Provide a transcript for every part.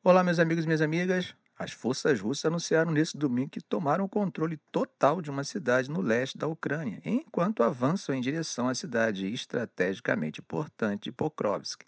Olá, meus amigos e minhas amigas. As forças russas anunciaram nesse domingo que tomaram o controle total de uma cidade no leste da Ucrânia, enquanto avançam em direção à cidade estrategicamente importante de Pokrovsk.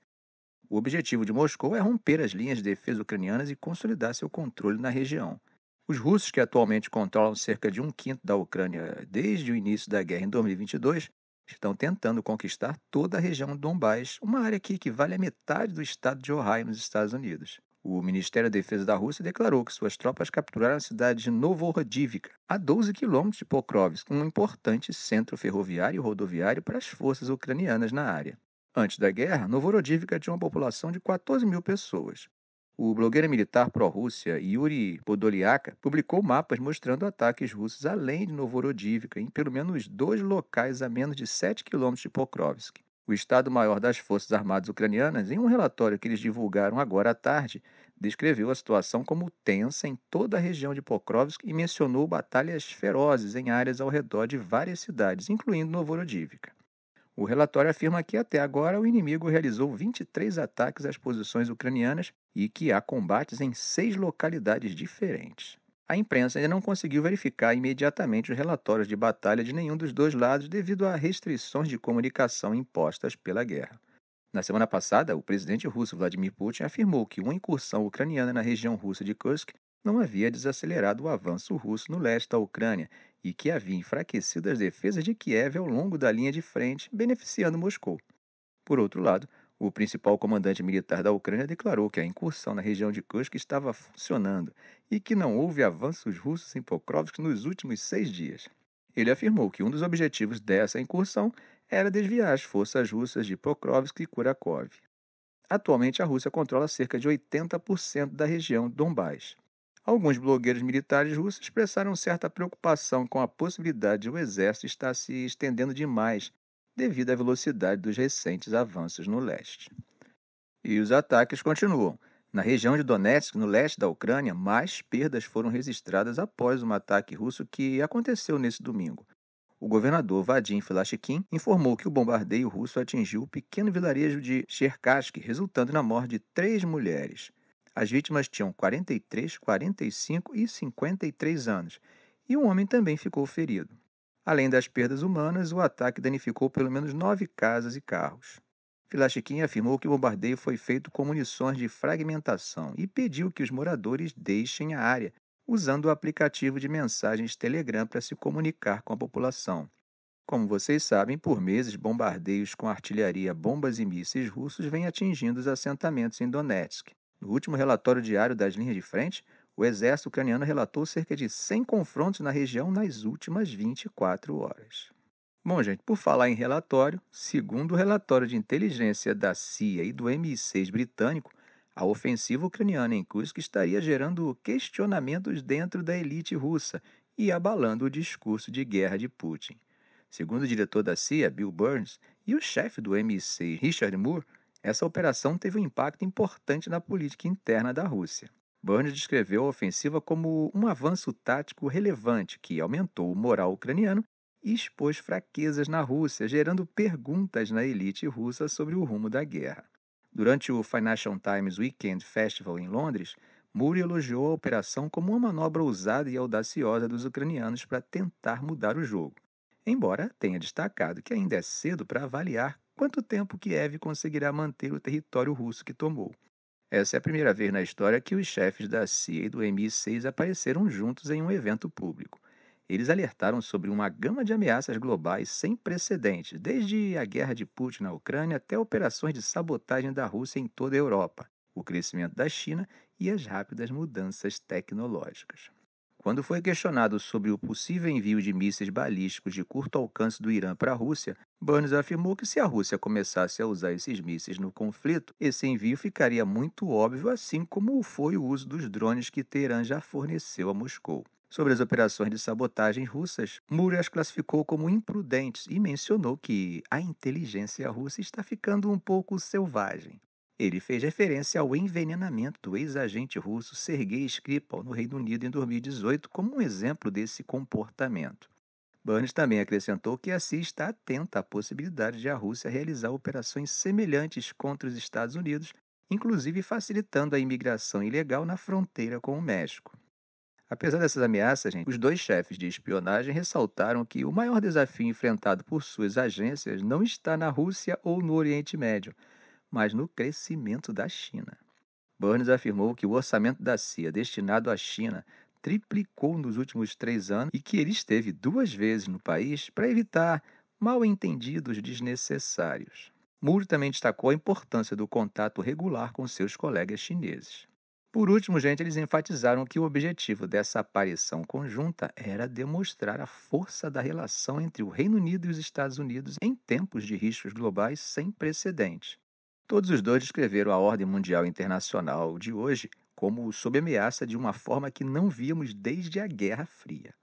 O objetivo de Moscou é romper as linhas de defesa ucranianas e consolidar seu controle na região. Os russos, que atualmente controlam cerca de um quinto da Ucrânia desde o início da guerra em 2022, estão tentando conquistar toda a região de Donbás, uma área que equivale à metade do estado de Ohio, nos Estados Unidos. O Ministério da Defesa da Rússia declarou que suas tropas capturaram a cidade de Novorodivka, a 12 quilômetros de Pokrovsk, um importante centro ferroviário e rodoviário para as forças ucranianas na área. Antes da guerra, Novorodivka tinha uma população de 14 mil pessoas. O blogueiro militar pró-Rússia Yuri Podolyak publicou mapas mostrando ataques russos além de Novorodivka, em pelo menos dois locais a menos de 7 quilômetros de Pokrovsk. O Estado-Maior das Forças Armadas Ucranianas, em um relatório que eles divulgaram agora à tarde, descreveu a situação como tensa em toda a região de Pokrovsk e mencionou batalhas ferozes em áreas ao redor de várias cidades, incluindo Novorodivka. O relatório afirma que até agora o inimigo realizou 23 ataques às posições ucranianas e que há combates em 6 localidades diferentes. A imprensa ainda não conseguiu verificar imediatamente os relatórios de batalha de nenhum dos dois lados devido a restrições de comunicação impostas pela guerra. Na semana passada, o presidente russo Vladimir Putin afirmou que uma incursão ucraniana na região russa de Kursk não havia desacelerado o avanço russo no leste da Ucrânia e que havia enfraquecido as defesas de Kiev ao longo da linha de frente, beneficiando Moscou. Por outro lado, o principal comandante militar da Ucrânia declarou que a incursão na região de Kursk estava funcionando e que não houve avanços russos em Pokrovsk nos últimos 6 dias. Ele afirmou que um dos objetivos dessa incursão era desviar as forças russas de Pokrovsk e Kurakov. Atualmente, a Rússia controla cerca de 80% da região Donbás. Alguns blogueiros militares russos expressaram certa preocupação com a possibilidade de o exército estar se estendendo demais devido à velocidade dos recentes avanços no leste. E os ataques continuam. Na região de Donetsk, no leste da Ucrânia, mais perdas foram registradas após um ataque russo que aconteceu nesse domingo. O governador Vadim Filashkin informou que o bombardeio russo atingiu o pequeno vilarejo de Cherkassk, resultando na morte de 3 mulheres. As vítimas tinham 43, 45 e 53 anos, e um homem também ficou ferido. Além das perdas humanas, o ataque danificou pelo menos 9 casas e carros. Filashkin afirmou que o bombardeio foi feito com munições de fragmentação e pediu que os moradores deixem a área, usando o aplicativo de mensagens Telegram para se comunicar com a população. Como vocês sabem, por meses, bombardeios com artilharia, bombas e mísseis russos vêm atingindo os assentamentos em Donetsk. No último relatório diário das linhas de frente, o exército ucraniano relatou cerca de 100 confrontos na região nas últimas 24 horas. Bom, gente, por falar em relatório, segundo o relatório de inteligência da CIA e do MI6 britânico, a ofensiva ucraniana em Kursk estaria gerando questionamentos dentro da elite russa e abalando o discurso de guerra de Putin. Segundo o diretor da CIA, Bill Burns, e o chefe do MI6, Richard Moore, essa operação teve um impacto importante na política interna da Rússia. Burns descreveu a ofensiva como um avanço tático relevante que aumentou o moral ucraniano e expôs fraquezas na Rússia, gerando perguntas na elite russa sobre o rumo da guerra. Durante o Financial Times Weekend Festival em Londres, Moore elogiou a operação como uma manobra ousada e audaciosa dos ucranianos para tentar mudar o jogo, embora tenha destacado que ainda é cedo para avaliar quanto tempo Kiev conseguirá manter o território russo que tomou. Essa é a primeira vez na história que os chefes da CIA e do MI6 apareceram juntos em um evento público. Eles alertaram sobre uma gama de ameaças globais sem precedentes, desde a guerra de Putin na Ucrânia até operações de sabotagem da Rússia em toda a Europa, o crescimento da China e as rápidas mudanças tecnológicas. Quando foi questionado sobre o possível envio de mísseis balísticos de curto alcance do Irã para a Rússia, Burns afirmou que se a Rússia começasse a usar esses mísseis no conflito, esse envio ficaria muito óbvio, assim como foi o uso dos drones que Teherã já forneceu a Moscou. Sobre as operações de sabotagem russas, Moore as classificou como imprudentes e mencionou que a inteligência russa está ficando um pouco selvagem. Ele fez referência ao envenenamento do ex-agente russo Sergei Skripal no Reino Unido em 2018 como um exemplo desse comportamento. Burns também acrescentou que a CIA está atenta à possibilidade de a Rússia realizar operações semelhantes contra os Estados Unidos inclusive facilitando a imigração ilegal na fronteira com o México. Apesar dessas ameaças, gente, os dois chefes de espionagem ressaltaram que o maior desafio enfrentado por suas agências não está na Rússia ou no Oriente Médio, mas no crescimento da China. Burns afirmou que o orçamento da CIA destinado à China triplicou nos últimos 3 anos e que ele esteve 2 vezes no país para evitar mal-entendidos desnecessários. Moore também destacou a importância do contato regular com seus colegas chineses. Por último, gente, eles enfatizaram que o objetivo dessa aparição conjunta era demonstrar a força da relação entre o Reino Unido e os Estados Unidos em tempos de riscos globais sem precedentes. Todos os dois descreveram a ordem mundial internacional de hoje como sob ameaça de uma forma que não víamos desde a Guerra Fria.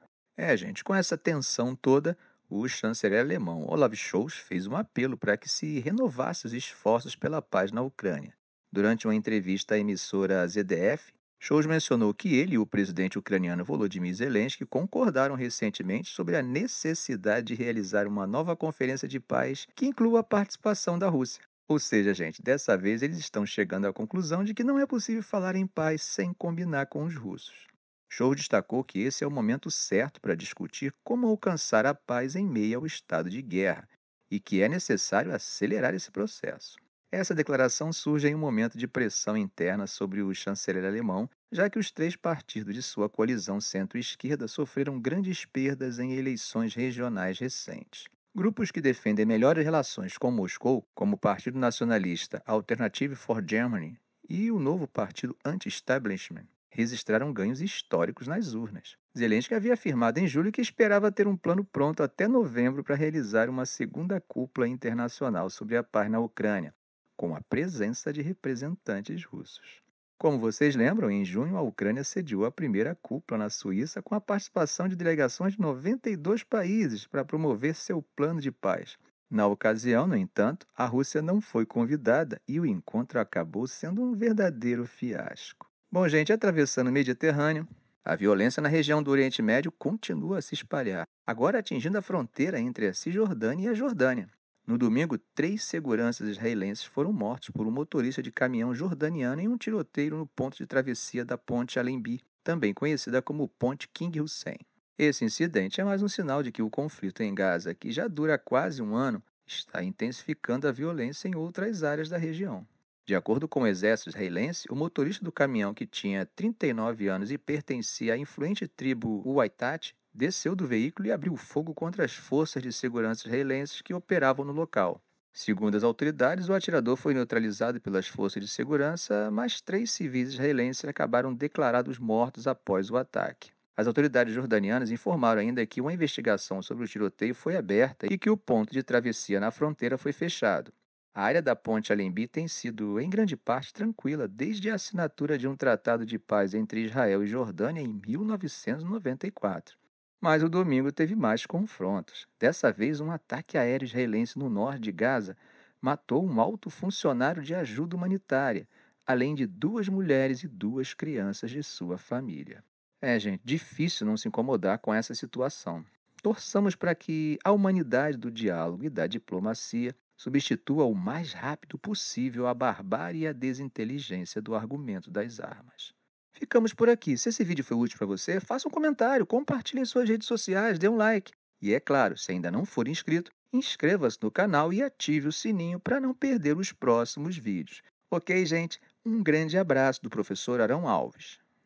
Gente, com essa tensão toda, o chanceler alemão Olaf Scholz fez um apelo para que se renovasse os esforços pela paz na Ucrânia. Durante uma entrevista à emissora ZDF, Scholz mencionou que ele e o presidente ucraniano Volodymyr Zelensky concordaram recentemente sobre a necessidade de realizar uma nova conferência de paz que inclua a participação da Rússia. Ou seja, gente, dessa vez eles estão chegando à conclusão de que não é possível falar em paz sem combinar com os russos. Scholz destacou que esse é o momento certo para discutir como alcançar a paz em meio ao estado de guerra e que é necessário acelerar esse processo. Essa declaração surge em um momento de pressão interna sobre o chanceler alemão, já que os 3 partidos de sua coalizão centro-esquerda sofreram grandes perdas em eleições regionais recentes. Grupos que defendem melhores relações com Moscou, como o Partido Nacionalista Alternative for Germany e o novo Partido Anti-Establishment, registraram ganhos históricos nas urnas. Zelensky havia afirmado em julho que esperava ter um plano pronto até novembro para realizar uma segunda cúpula internacional sobre a paz na Ucrânia, com a presença de representantes russos. Como vocês lembram, em junho a Ucrânia sediou a primeira cúpula na Suíça com a participação de delegações de 92 países para promover seu plano de paz. Na ocasião, no entanto, a Rússia não foi convidada e o encontro acabou sendo um verdadeiro fiasco. Bom, gente, atravessando o Mediterrâneo, a violência na região do Oriente Médio continua a se espalhar, agora atingindo a fronteira entre a Cisjordânia e a Jordânia. No domingo, 3 seguranças israelenses foram mortos por um motorista de caminhão jordaniano em um tiroteio no ponto de travessia da Ponte Allenby, também conhecida como Ponte King Hussein. Esse incidente é mais um sinal de que o conflito em Gaza, que já dura quase um ano, está intensificando a violência em outras áreas da região. De acordo com o exército israelense, o motorista do caminhão, que tinha 39 anos e pertencia à influente tribo Huaytat, desceu do veículo e abriu fogo contra as forças de segurança israelenses que operavam no local. Segundo as autoridades, o atirador foi neutralizado pelas forças de segurança, mas 3 civis israelenses acabaram declarados mortos após o ataque. As autoridades jordanianas informaram ainda que uma investigação sobre o tiroteio foi aberta e que o ponto de travessia na fronteira foi fechado. A área da Ponte Allenby tem sido, em grande parte, tranquila desde a assinatura de um tratado de paz entre Israel e Jordânia em 1994. Mas o domingo teve mais confrontos. Dessa vez, um ataque aéreo israelense no norte de Gaza matou um alto funcionário de ajuda humanitária, além de 2 mulheres e 2 crianças de sua família. Gente, difícil não se incomodar com essa situação. Torçamos para que a humanidade do diálogo e da diplomacia substitua o mais rápido possível a barbárie e a desinteligência do argumento das armas. Ficamos por aqui. Se esse vídeo foi útil para você, faça um comentário, compartilhe em suas redes sociais, dê um like. E é claro, se ainda não for inscrito, inscreva-se no canal e ative o sininho para não perder os próximos vídeos. Ok, gente? Um grande abraço do professor Arão Alves.